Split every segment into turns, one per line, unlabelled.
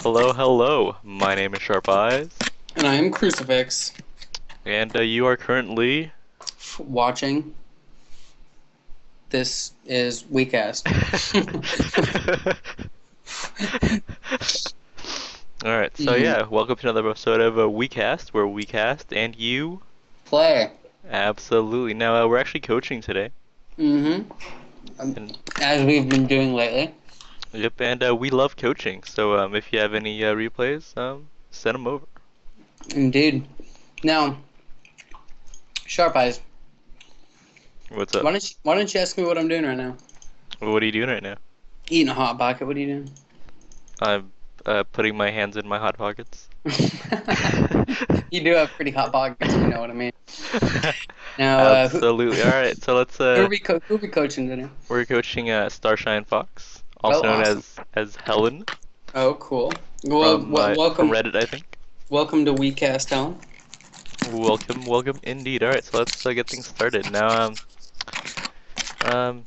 Hello, hello. My name is Sharp Eyes,
And I am Crucifix,
and you are currently.
watching. This is WeCast.
Alright, so yeah, welcome to another episode of WeCast, where we cast and you.
Play.
Absolutely. Now, we're actually coaching today.
Mm-hmm.
And
As we've been doing lately.
yep, and we love coaching. So if you have any replays, send them over.
Indeed. Now, Sharp Eyes,
What's up?
why don't you ask me what I'm doing right now?
What are you doing right now?
Eating a hot pocket. What are you doing?
I'm putting my hands in my hot pockets.
You do have pretty hot pockets, if you know what I mean. Now,
Absolutely. All right, so let's
who are we coaching today?
we're coaching StarShineFox,
Oh,
also known
awesome.
as Helen
Oh, cool. Well,
from
welcome,
Reddit, I think.
welcome to WeCast, Helen.
Welcome, welcome indeed. All right, so let's get things started. Now, um,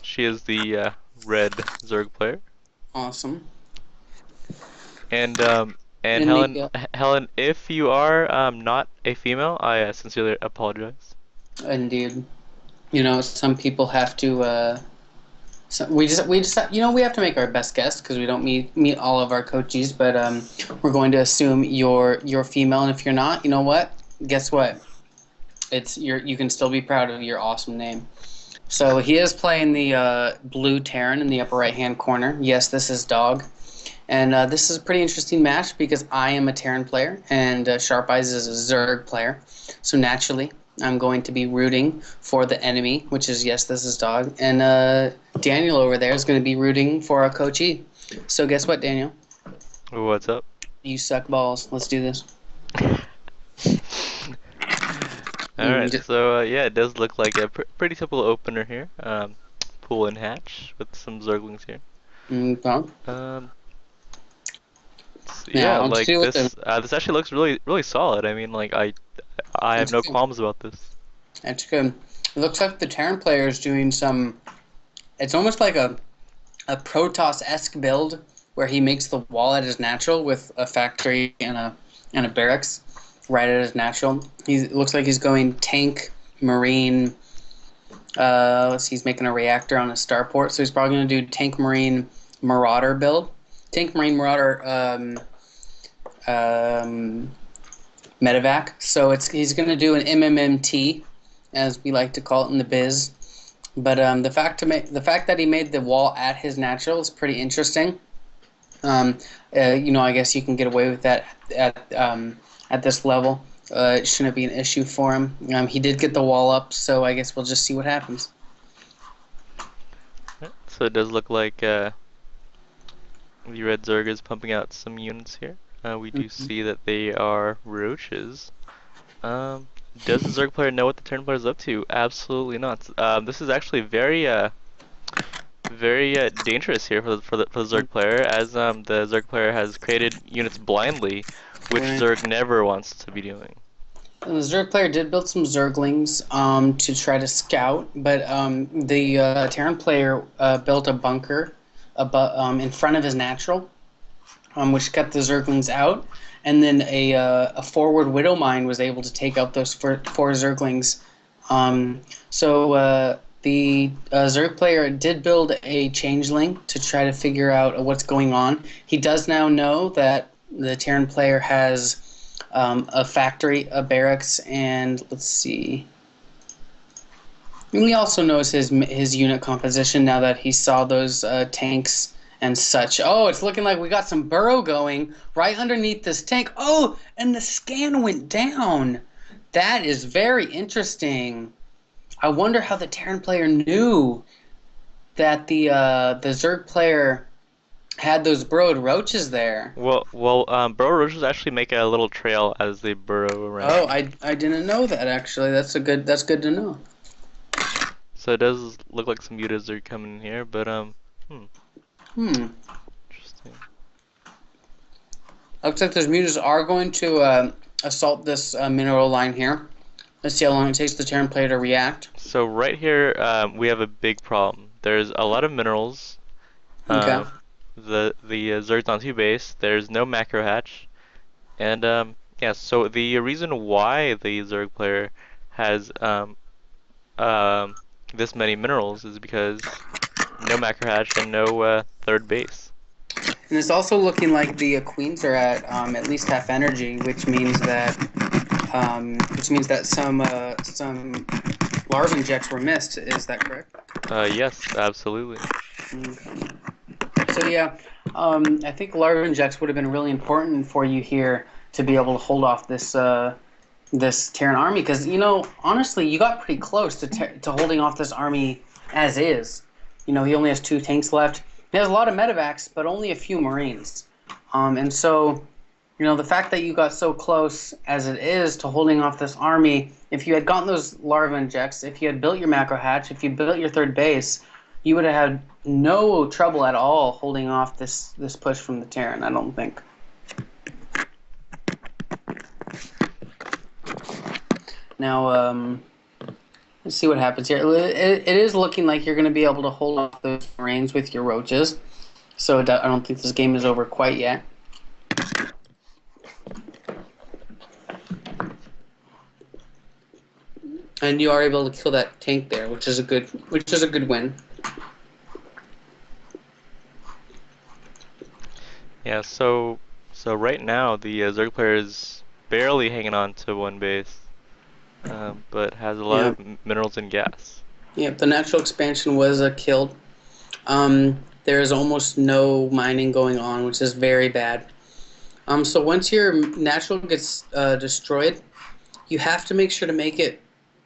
she is the red Zerg player,
Awesome.
and
In
Helen,
the
Helen, if you are not a female, I sincerely apologize.
Indeed. Some people have to. So we just we have to make our best guess because we don't meet all of our coaches, but we're going to assume you're female, and if you're not, you know what? Guess what? You can still be proud of your awesome name. So he is playing the blue Terran in the upper right hand corner. Yes, this is Dog. And this is a pretty interesting match because I am a Terran player and Sharp Eyes is a Zerg player. So naturally, I'm going to be rooting for the enemy, which is, yes, this is Dog. And Daniel over there is going to be rooting for our coachee. So guess what, Daniel?
What's up?
You suck balls. Let's do this.
All right, so yeah, it does look like a pretty simple opener here. Pool and hatch with some Zerglings here.
Well,
Um, yeah,
now let's
like
see what the.
this actually looks really solid. I mean, like I have
It's
no
good.
qualms about this.
It's good. It looks like the Terran player is doing some. It's almost like a Protoss-esque build where he makes the wall at his natural with a factory and a barracks right at his natural. He looks like he's going tank, marine. Let's see, he's making a reactor on a starport, so he's probably going to do tank, marine, marauder build. Tank, marine, marauder, um, medevac. So he's going to do an MMMT, as we like to call it in the biz. But the fact that he made the wall at his natural is pretty interesting. I guess you can get away with that at this level. It shouldn't be an issue for him. He did get the wall up, so I guess we'll just see what happens.
So it does look like the red Zerg is pumping out some units here. We do
Mhm.
see that they are roaches. Um, does the Zerg player know what the turn player is up to? Absolutely not. This is actually very dangerous here for the Zerg player, as the Zerg player has created units blindly, which
Right.
Zerg never wants to be doing.
The Zerg player did build some Zerglings to try to scout, but the Terran player built a bunker in front of his natural, which kept the Zerglings out. And then a forward Widow Mine was able to take out those four Zerglings. Um, so the Zerg player did build a Changeling to try to figure out what's going on. He does now know that the Terran player has a factory, a barracks, and let's see. And he also knows his unit composition now that he saw those tanks and such. Oh, it's looking like we got some burrow going right underneath this tank. Oh, and the scan went down. That is very interesting. I wonder how the Terran player knew that the Zerg player had those burrowed roaches there.
Burrow roaches actually make a little trail as they burrow
Oh,
around.
I didn't know that actually. That's good to know.
So it does look like some mutas are coming in here, but hmm,
Hmm.
interesting.
Looks like those mutas are going to assault this mineral line here. Let's see how long it takes the Terran player to react.
So right here, we have a big problem. There's a lot of minerals.
Okay.
the Zerg's on 2 base. There's no macro hatch, and yeah. So the reason why the Zerg player has um this many minerals is because no macro hatch and no third base.
And it's also looking like the queens are at least half energy, which means that some larva injects were missed. Is that correct?
Yes, absolutely.
Okay. So yeah, I think larva injects would have been really important for you here to be able to hold off this Terran army, because honestly you got pretty close to holding off this army as is. He only has 2 tanks left. He has a lot of medevacs, but only a few marines. And so the fact that you got so close as it is to holding off this army, if you had gotten those larva injects, if you had built your macro hatch, if you built your third base, you would have had no trouble at all holding off this push from the Terran, I don't think. Now, let's see what happens here. It is looking like you're going to be able to hold off those Marines with your roaches, so I don't think this game is over quite yet. And you are able to kill that tank there, which is a good win.
Yeah. So right now the Zerg player is barely hanging on to 1 base, but has a lot
Yeah.
of minerals and gas.
Yeah, the natural expansion was killed. There is almost no mining going on, which is very bad. So once your natural gets destroyed, you have to make sure to make it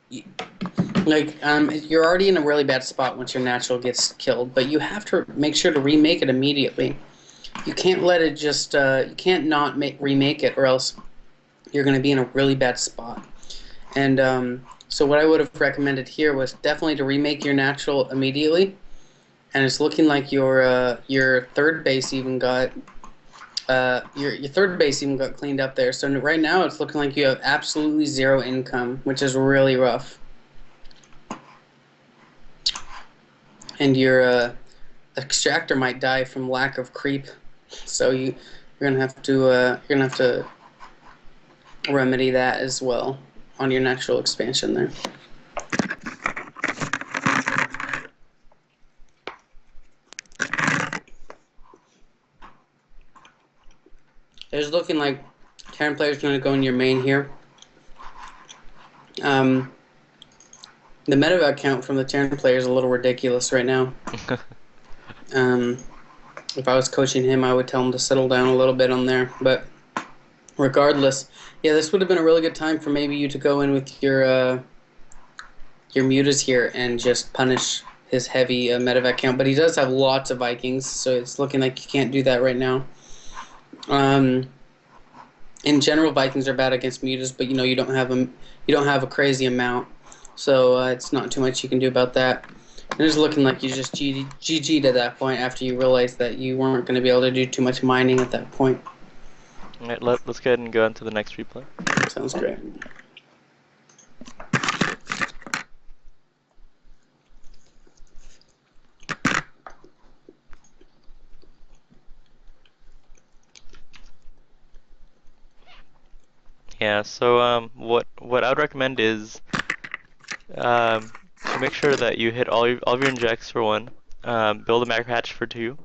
you're already in a really bad spot once your natural gets killed, but you have to make sure to remake it immediately. You can't let it just you can't not remake it, or else you're going to be in a really bad spot. And so what I would have recommended here was definitely to remake your natural immediately. And it's looking like your third base even got your third base even got cleaned up there. So right now it's looking like you have absolutely 0 income, which is really rough. And your extractor might die from lack of creep. So you're gonna have to remedy that as well on your natural expansion there. It's looking like Terran player's going to go in your main here. The medevac count from the Terran player is a little ridiculous right now. If I was coaching him, I would tell him to settle down a little bit on there. But regardless, yeah, this would have been a really good time for maybe you to go in with your mutas here and just punish his heavy medevac count. But he does have lots of Vikings, so it's looking like you can't do that right now. In general, Vikings are bad against mutas, but you don't have a crazy amount, so it's not too much you can do about that. And it's looking like you just GG'd at that point after you realized that you weren't going to be able to do too much mining at that point.
All right, let's go ahead and go on to the next replay.
Sounds great.
Yeah, so what I would recommend is to make sure that you hit all of your injects for 1, build a macro hatch for 2,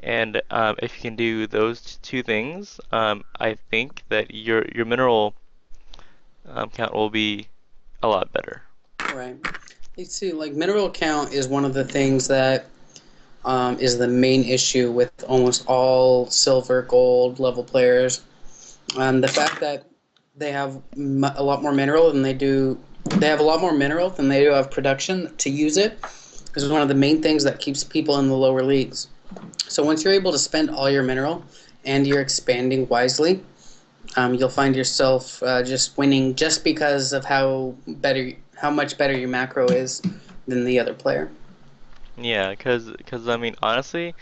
and if you can do those 2 things, I think that your mineral count will be a lot better.
Right. You see, like mineral count is one of the things that is the main issue with almost all silver, gold level players. The fact that they have a lot more mineral than they do. They have a lot more mineral than they do have production to use it. Is one of the main things that keeps people in the lower leagues. So once you're able to spend all your mineral and you're expanding wisely, you'll find yourself just winning just because of how much better your macro is than the other player.
Yeah, because I mean honestly,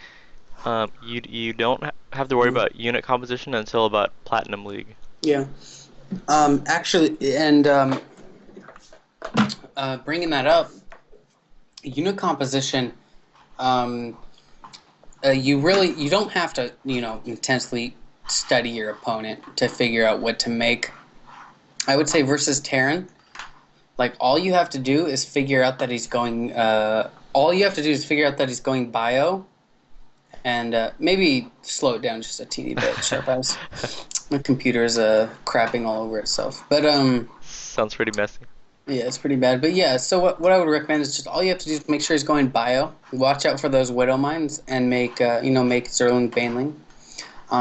you don't have to worry about unit composition until about Platinum League.
Yeah. Actually, and bringing that up, unit composition you don't have to intensely study your opponent to figure out what to make. I would say versus Terran, like all you have to do is figure out that he's going. All you have to do is figure out that he's going bio, and maybe slow it down just a teeny bit. Sharp eyes. My computer is crapping all over itself, but
Sounds pretty messy.
yeah, it's pretty bad. But yeah, so what I would recommend is just all you have to do is make sure he's going bio. Watch out for those widow mines and make Zerling Baneling.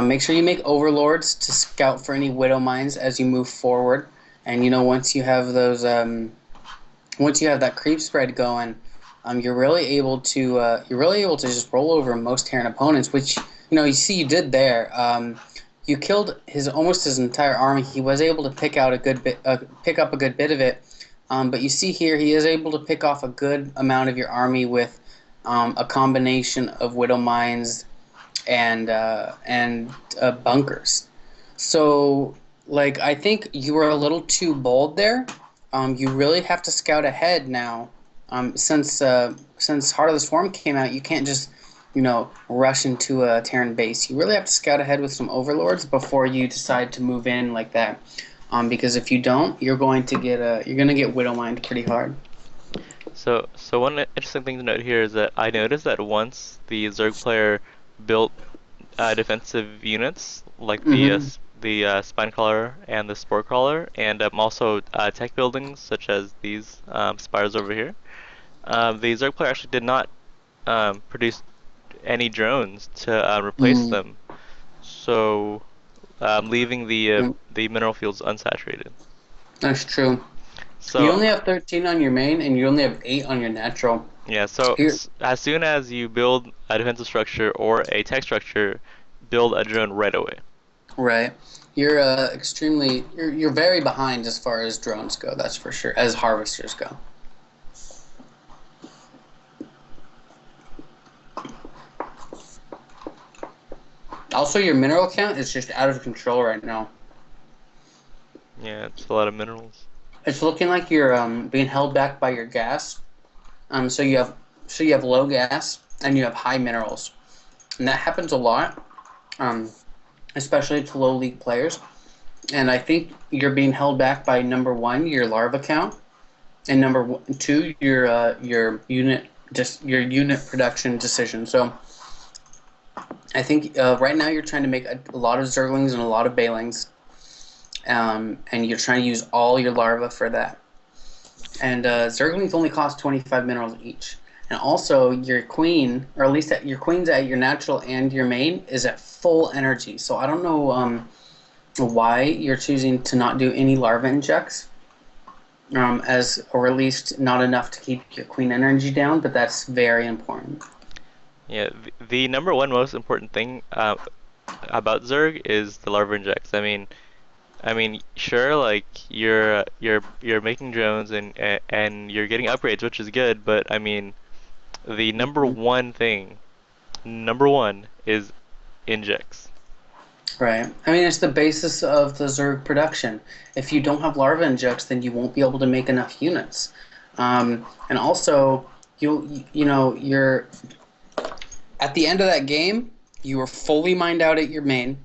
Make sure you make overlords to scout for any widow mines as you move forward. And once you have those, once you have that creep spread going, you're really able to just roll over most Terran opponents, which you see you did there. You killed almost his entire army. He was able to pick out a good bit, pick up a good bit of it. But you see here, he is able to pick off a good amount of your army with a combination of widow mines and bunkers. So, like, I think you were a little too bold there. You really have to scout ahead now. Since Heart of the Swarm came out, you can't just rush into a Terran base. You really have to scout ahead with some overlords before you decide to move in like that. Because if you don't, you're going to get widow mined pretty hard.
So one interesting thing to note here is that I noticed that once the Zerg player built defensive units like
Mm-hmm.
the spine crawler and the spore crawler, and also tech buildings such as these spires over here. The Zerg player actually did not produce any drones to replace
Mm,
them, so leaving the mineral fields unsaturated.
that's true. You
So
only have 13 on your main, and you only have 8 on your natural.
yeah, so
Here,
as soon as you build a defensive structure or a tech structure, build a drone right away.
right. You're you're very behind as far as drones go. That's for sure. As harvesters go. Also, your mineral count is just out of control right now.
Yeah, it's a lot of minerals.
It's looking like you're being held back by your gas. So you have low gas and you have high minerals, and that happens a lot, um, especially to low league players. And I think you're being held back by number one, your larva count, and number two, your your unit production decision. So I think right now you're trying to make a lot of zerglings and a lot of balings, and you're trying to use all your larvae for that. And zerglings only cost 25 minerals each. And also, your queen, or at least your queen's at your natural and your main, is at full energy. So I don't know why you're choosing to not do any larva injects, or at least not enough to keep your queen energy down. But that's very important.
Yeah, the number one most important thing about Zerg is the larva injects. I mean, sure, like you're making drones and you're getting upgrades, which is good, but I mean, the number
Mhm.
one thing, number one is injects.
Right. I mean, it's the basis of the Zerg production. If you don't have larva injects, then you won't be able to make enough units. And also, you're at the end of that game, you were fully mined out at your main.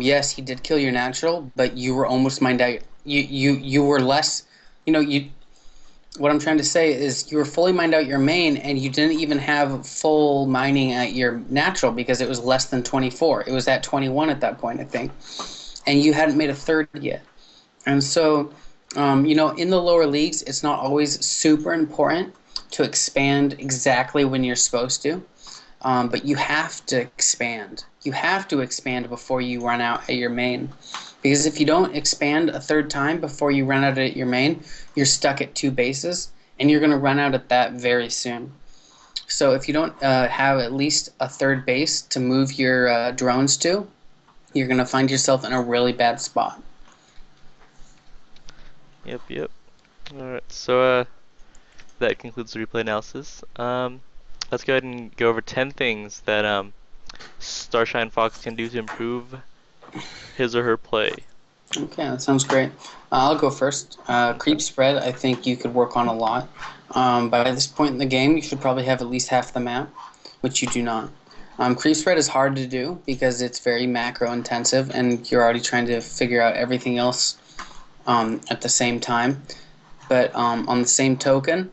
Yes, he did kill your natural, but you were almost mined out. You were less. You. What I'm trying to say is you were fully mined out your main, and you didn't even have full mining at your natural because it was less than 24. It was at 21 at that point, I think, and you hadn't made a third yet. And so, in the lower leagues, it's not always super important to expand exactly when you're supposed to. But you have to expand. You have to expand before you run out at your main. Because if you don't expand a third time before you run out at your main, you're stuck at 2 bases, and you're going to run out at that very soon. So if you don't have at least a third base to move your drones to, you're going to find yourself in a really bad spot.
Yep, yep. All right, so that concludes the replay analysis. Let's go ahead and go over 10 things that StarShineFox can do to improve his or her play.
Okay, that sounds great. I'll go first. Creep spread, I think you could work on a lot. By this point in the game, you should probably have at least half the map. which you do not. Creep spread is hard to do because it's very macro intensive, and you're already trying to figure out everything else at the same time. But on the same token,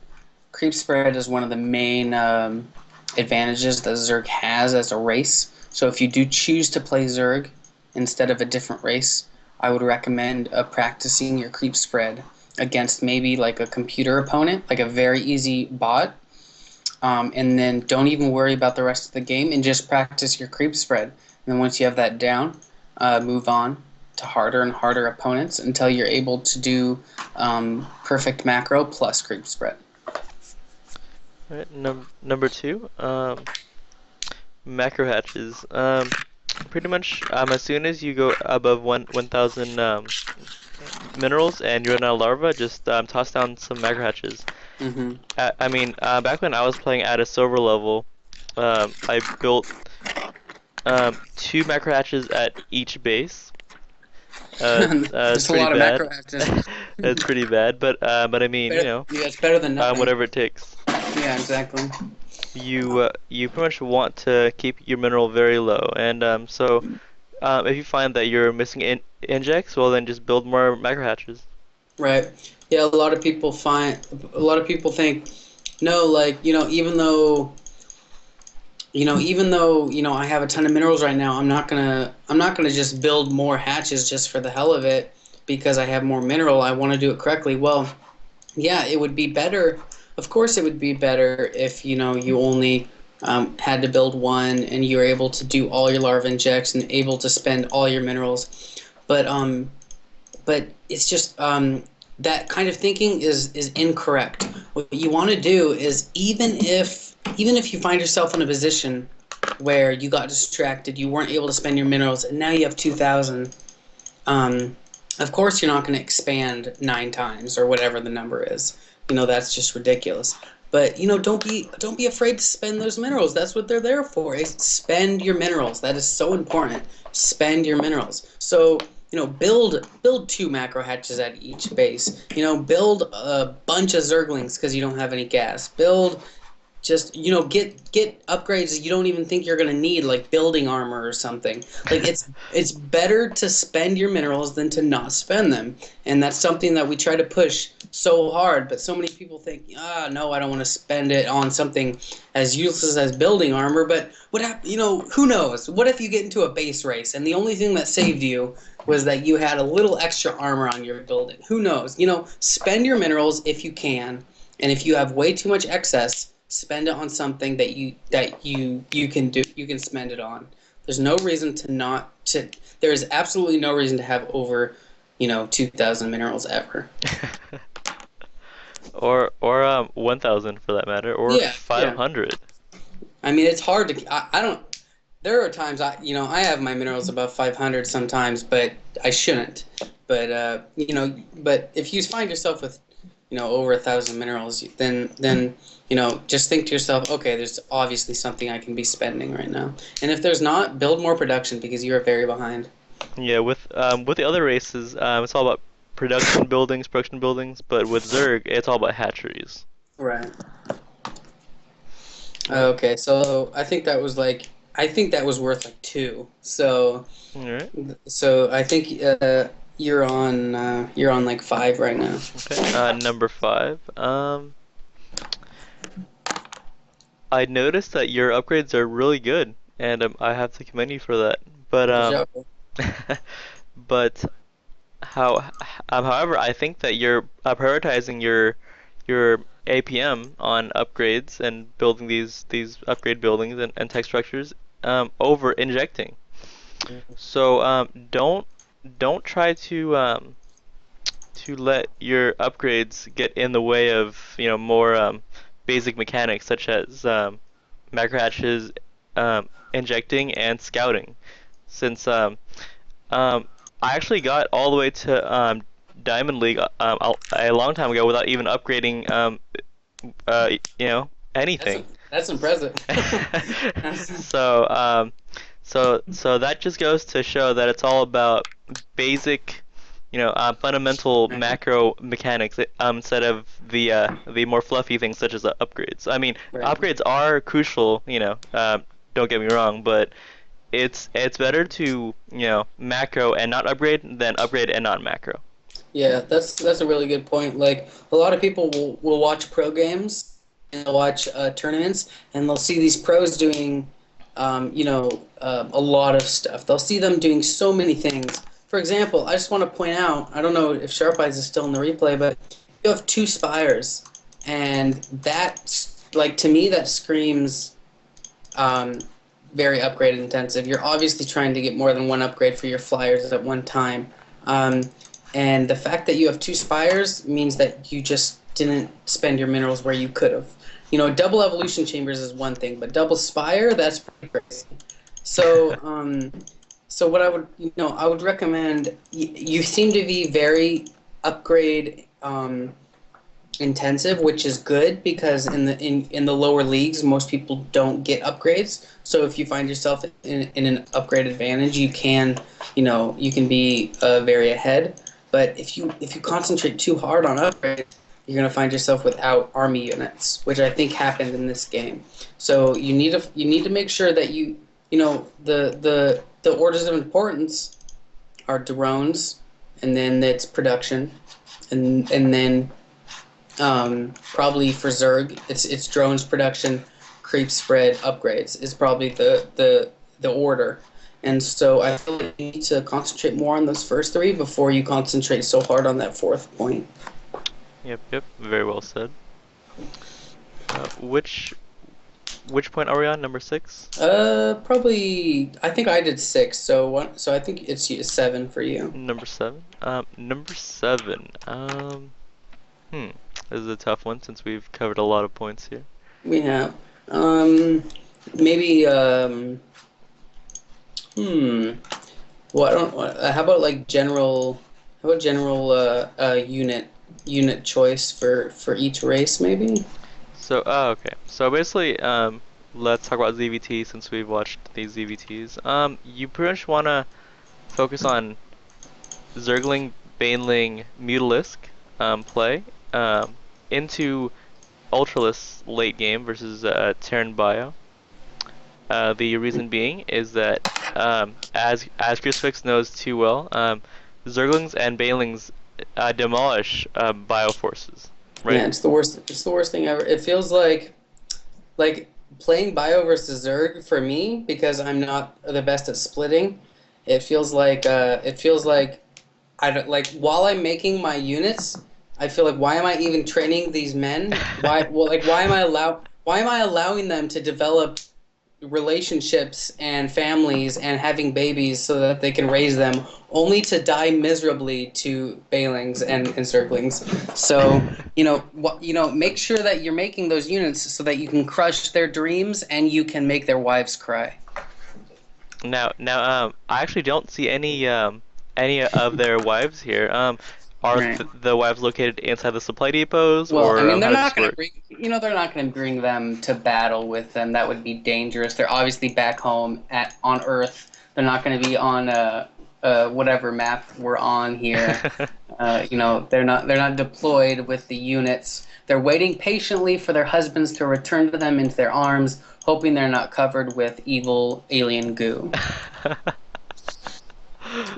creep spread is one of the main advantages that Zerg has as a race. So if you do choose to play Zerg instead of a different race, I would recommend practicing your creep spread against maybe like a computer opponent, like a very easy bot, and then don't even worry about the rest of the game and just practice your creep spread. And then once you have that down, move on to harder and harder opponents until you're able to do perfect macro plus creep spread.
All right, number two, macro hatches. Pretty much, as soon as you go above 1,000 minerals and you're in a larva, just toss down some macro hatches.
Mm-hmm.
Back when I was playing at a silver level, I built two macro hatches at each base. It's
Just a
pretty
lot of
bad.
macro actors.
It's pretty bad, but I mean,
Yeah, it's better than nothing.
whatever it takes.
Yeah, exactly.
You pretty much want to keep your mineral very low, and if you find that you're missing injects, well then just build more macro hatches.
Right. Yeah, a lot of people think, no, like, I have a ton of minerals right now, I'm not gonna just build more hatches just for the hell of it because I have more mineral. I want to do it correctly. Well, yeah, it would be better. Of course, it would be better if, you only had to build one and you were able to do all your larva injects and able to spend all your minerals. But it's just that kind of thinking is incorrect. What you want to do is even if you find yourself in a position where you got distracted, you weren't able to spend your minerals, and now you have 2,000. Of course, you're not going to expand 9 times or whatever the number is. That's just ridiculous. But don't be afraid to spend those minerals. That's what they're there for. Spend your minerals. That is so important. Spend your minerals. So build two macro hatches at each base. Build a bunch of zerglings because you don't have any gas. Build just get upgrades you don't even think you're gonna need, like building armor or something. Like it's better to spend your minerals than to not spend them, and that's something that we try to push so hard. But so many people think, no, I don't want to spend it on something as useless as building armor. But who knows? What if you get into a base race and the only thing that saved you was that you had a little extra armor on your building? Who knows? Spend your minerals if you can, and if you have way too much excess, spend it on something that you can do. You can spend it on. There's no reason to not to. There is absolutely no reason to have over, 2,000 minerals ever.
Or 1,000 for that matter, or
Yeah, yeah.
500.
I mean, it's hard to. I don't. There are times I have my minerals above 500 sometimes, but I shouldn't. But if you find yourself with, over 1,000 minerals, then just think to yourself, okay, there's obviously something I can be spending right now. And if there's not, build more production because you are very behind.
Yeah, with the other races, it's all about production buildings, but with Zerg, it's all about hatcheries.
Right.
Alright.
Okay, so I think that was worth like two. So
Alright.
so I think you're on like five right now.
Okay. Number five. I noticed that your upgrades are really good, and I have to commend you for that. But
Good job.
but however, I think that you're prioritizing your APM on upgrades and building these upgrade buildings and tech structures over injecting. So don't try to let your upgrades get in the way of more basic mechanics such as macro hatches, injecting, and scouting. Since I actually got all the way to Diamond League a long time ago without even upgrading
That's
anything.
that's impressive.
So so that just goes to show that it's all about basic fundamental
Right.
macro mechanics instead of the more fluffy things such as upgrades. I mean,
Right.
upgrades are crucial, don't get me wrong, but it's better to, macro and not upgrade than upgrade and not macro.
Yeah, that's a really good point. Like a lot of people will watch pro games and they'll watch tournaments and they'll see these pros doing, a lot of stuff. They'll see them doing so many things. For example, I just want to point out, I don't know if Sharp Eyes is still in the replay, but you have two spires, and that, like to me, that screams um, very upgrade intensive. You're obviously trying to get more than one upgrade for your flyers at one time. Um, and the fact that you have two spires means that you just didn't spend your minerals where you could have. Double evolution chambers is one thing, but double spire, that's pretty crazy. So, so what I would recommend, you seem to be very upgrade intensive, which is good because in the lower leagues, most people don't get upgrades. So if you find yourself in an upgrade advantage, you can be very ahead. But if you concentrate too hard on upgrades, you're gonna find yourself without army units, which I think happened in this game. So you need to make sure that the orders of importance are drones, and then it's production, and then probably for Zerg, it's drones production, creep spread, upgrades is probably the order. And so I feel like you need to concentrate more on those first three before you concentrate so hard on that fourth point.
Yep, yep, very well said. Which point are we on? Number six?
Probably I think I did six, so I think it's seven for you.
Number seven? Number seven. Hmm. This is a tough one since we've covered a lot of points here.
We have maybe hmm. Well, I don't. How about like general? How about general unit choice for each race, maybe?
So, okay. So basically, let's talk about ZVT since we've watched these ZVTs. You pretty much wanna focus on Zergling, Baneling, Mutalisk, play, into Ultralisk late game versus Terran Bio. The reason being is that, as Crucifix knows too well, Zerglings and Banelings demolish Bioforces,
Yeah,
right?
it's the worst. It's the worst thing ever. It feels like playing Bio versus Zerg for me because I'm not the best at splitting. It feels like I don't like while I'm making my units. I feel like why am I even training these men? Why am I allowing them to develop relationships and families and having babies so that they can raise them only to die miserably to Balings and Encirclings. So, make sure that you're making those units so that you can crush their dreams and you can make their wives cry.
Now, I actually don't see any of their wives here. Are
Right.
the wives located inside the supply depots,
Well, I
or
mean,
how does this work?
they're not going to bring them to battle with them. That would be dangerous. They're obviously back home on Earth. They're not going to be on whatever map we're on here. They're not deployed with the units. They're waiting patiently for their husbands to return to them into their arms, hoping they're not covered with evil alien goo.
Uh,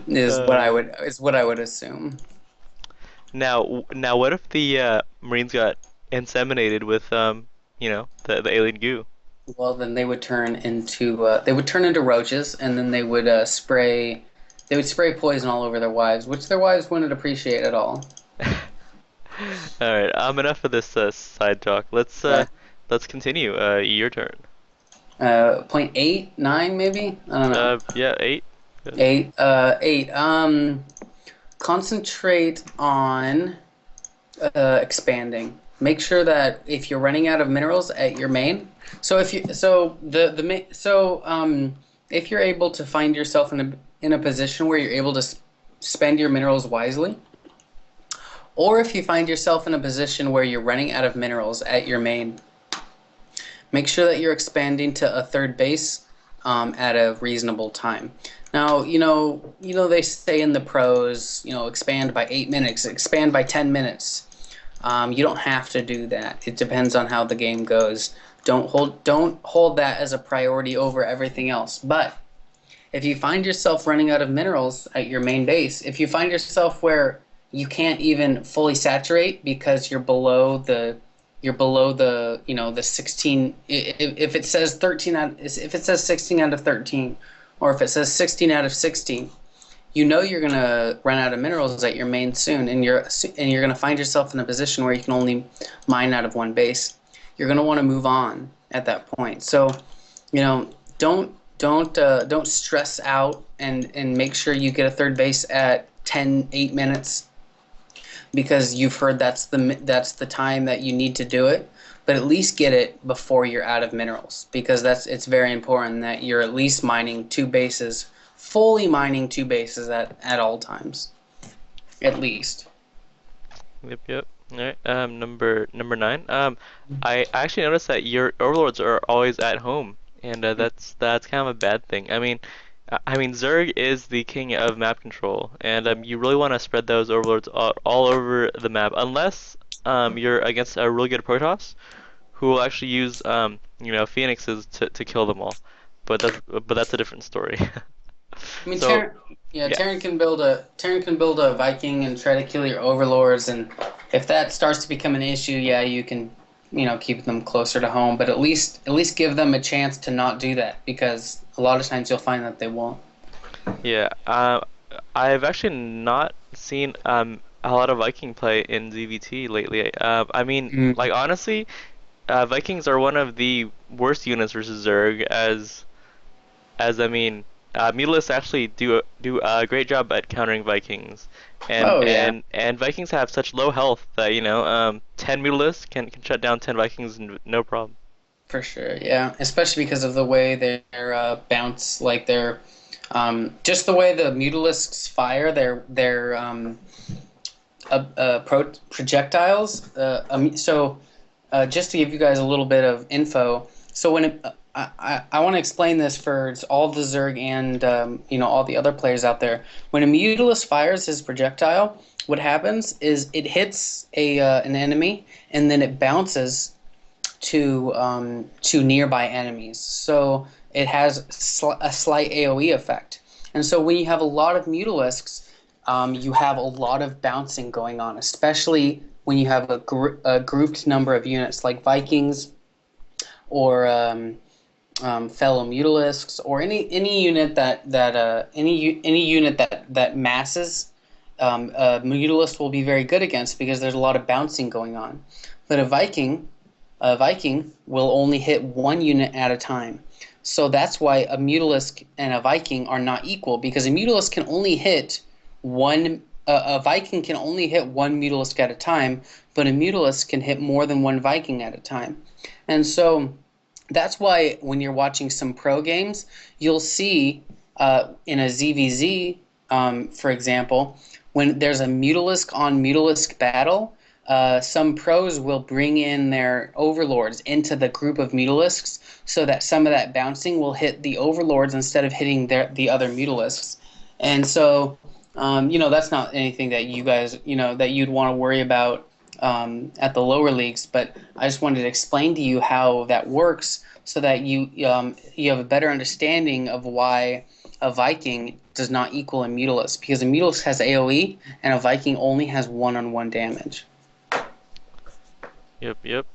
Is what I would assume.
now, what if the Marines got inseminated with the alien goo?
Well, then they would turn into roaches, and then they would spray poison all over their wives, which their wives wouldn't appreciate at all.
All right, enough of this side talk.
Okay.
Let's continue. Your turn.
Point eight, nine, maybe? I don't know.
Yeah, eight. Good.
Eight. Concentrate on expanding. Make sure that if you're running out of minerals at your main, so if you so the ma- so if you're able to find yourself in a position where you're able to spend your minerals wisely, or if you find yourself in a position where you're running out of minerals at your main, make sure that you're expanding to a third base at a reasonable time. Now, they say in the pros, expand by 8 minutes, expand by 10 minutes. You don't have to do that. It depends on how the game goes. Don't hold that as a priority over everything else. But if you find yourself running out of minerals at your main base, if you find yourself where you can't even fully saturate because you're below the the 16, if it says 13 out, if it says 16 out of 13, or if it says 16 out of 16, you're going to run out of minerals at your main soon, and you're going to find yourself in a position where you can only mine out of one base. You're going to want to move on at that point. So, you know, don't stress out, and make sure you get a third base at 8 minutes, because you've heard that's the time that you need to do it. But at least get it before you're out of minerals, because it's very important that you're at least mining two bases, fully mining two bases at all times, at least.
Yep, yep. All right. Number nine. I actually noticed that your overlords are always at home, and that's kind of a bad thing. I mean, Zerg is the king of map control, and you really want to spread those overlords all over the map, unless you're against a really good Protoss who will actually use Phoenixes to kill them all. But that's a different story.
I mean,
So yeah.
Terran can build a Viking and try to kill your overlords, and if that starts to become an issue, yeah, you can, keep them closer to home, but at least give them a chance to not do that, because a lot of times you'll find that they won't.
Yeah, I've actually not seen a lot of Viking play in ZVT lately. I mean,
Mm.
like honestly, Vikings are one of the worst units versus Zerg, as I mean, Mutalisks actually do a great job at countering Vikings, and
Oh yeah,
and and Vikings have such low health that 10 Mutalisks can shut down 10 Vikings no problem.
for sure. Yeah, especially because of the way their bounce, like their just the way the Mutalisks fire their projectiles. Just to give you guys a little bit of info, so I want to explain this for all the Zerg and all the other players out there. When a Mutalisk fires his projectile, what happens is it hits an enemy, and then it bounces to nearby enemies. So it has a slight AOE effect. And so when you have a lot of Mutalisks, you have a lot of bouncing going on, especially when you have a grouped number of units like Vikings, or fellow Mutalisks, or any unit any unit that masses. A Mutalist will be very good against, because there's a lot of bouncing going on. But a Viking will only hit one unit at a time. So that's why a Mutalisk and a Viking are not equal, because a Mutalisk can only hit one. A Viking can only hit one Mutalisk at a time, but a Mutalisk can hit more than one Viking at a time. And so that's why when you're watching some pro games, you'll see in a ZVZ, for example, when there's a Mutalisk on Mutalisk battle, some pros will bring in their overlords into the group of Mutalisks, so that some of that bouncing will hit the overlords instead of hitting the other Mutalisks. And so, that's not anything that you guys, that you'd want to worry about at the lower leagues. But I just wanted to explain to you how that works, so that you have a better understanding of why a Viking does not equal a Mutalisk, because a Mutalisk has AOE and a Viking only has one-on-one damage.
Yep, yep.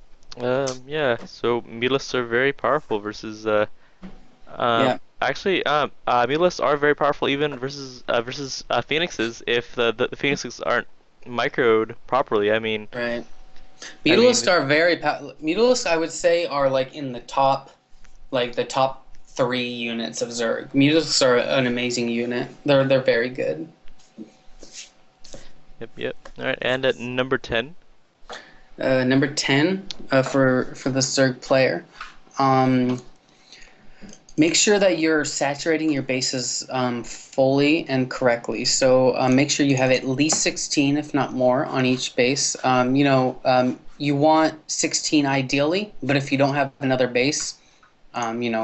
Yeah. So Mutalisks are very powerful versus
Yeah,
actually Mutalisks are very powerful even versus Phoenixes if the Phoenixes aren't microed properly.
right.
I
Mutalisks
mean
are Mutalisks, I would say, are like in the top three units of Zerg. Mutalisks are an amazing unit. They're very good.
Yep, yep. All right, and at number 10.
Number 10, for the Zerg player. Um, Make sure that you're saturating your bases fully and correctly. So make sure you have at least 16, if not more, on each base. You want 16 ideally, but if you don't have another base,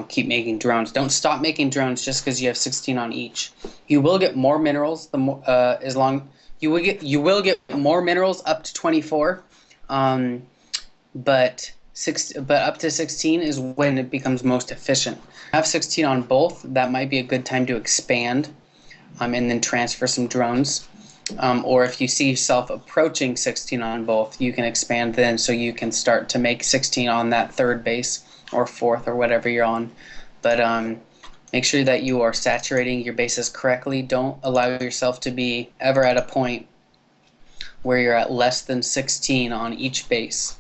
keep making drones. Don't stop making drones just because you have 16 on each. You will get more minerals the more as long you will get more minerals up to 24, um, but up to 16 is when it becomes most efficient. Have 16 on both. That might be a good time to expand, and then transfer some drones. Or if you see yourself approaching 16 on both, you can expand then so you can start to make 16 on that third base or fourth or whatever you're on. But make sure that you are saturating your bases correctly. Don't allow yourself to be ever at a point where you're at less than 16 on each base.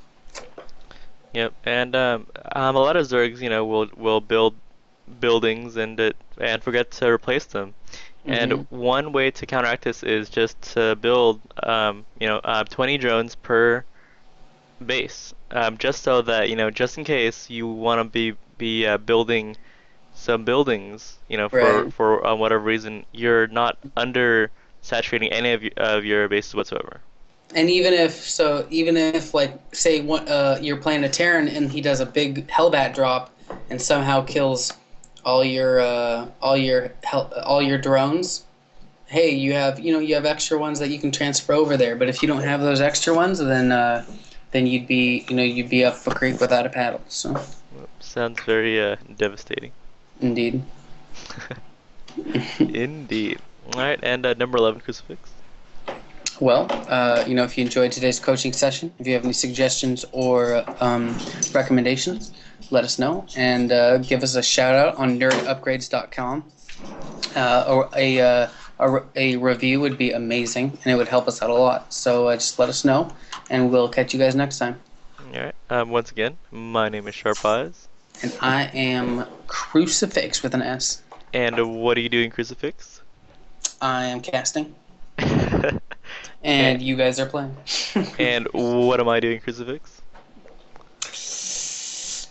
Yep, and a lot of Zergs, will build buildings and forget to replace them. And
Hmm.
one way to counteract this is just to build, 20 drones per base, just so that, just in case you want to be building some buildings, for
Right.
whatever reason, you're not under saturating any of your bases whatsoever.
And even if like say you're playing a Terran and he does a big Hellbat drop and somehow kills all your drones, hey, you have extra ones that you can transfer over there. But if you don't have those extra ones, then you'd be up a creek without a paddle. So
Sounds very devastating.
indeed.
Indeed. All right, and number 11, crucifix.
Well, if you enjoyed today's coaching session, if you have any suggestions or recommendations, let us know and give us a shout out on nerdupgrades.com. Or a review would be amazing and it would help us out a lot. So just let us know and we'll catch you guys next time.
All right. Once again, my name is Sharp Eyes.
And I am Crucifix with an S.
And what are you doing, crucifix?
I am casting
and,
and you guys are playing.
and what am I doing, crucifix?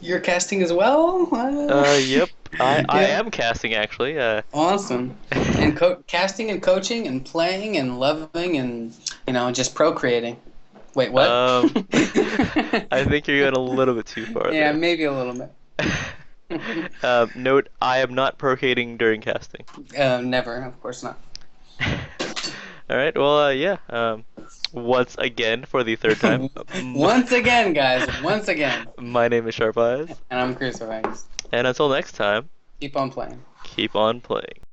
You're casting as well?
Yep. I
Yeah.
am casting actually.
Awesome. And casting and coaching and playing and loving and just procreating. Wait, what?
I think you're going a little bit too far
Yeah,
there.
maybe a little bit.
Note, I am not procreating during casting.
Never, of course not.
All right. Well, yeah. Once again for the third time,
Once again, guys, once again.
my name is Sharp Eyes,
And I'm Crucifix.
and until next time,
Keep on playing.
keep on playing.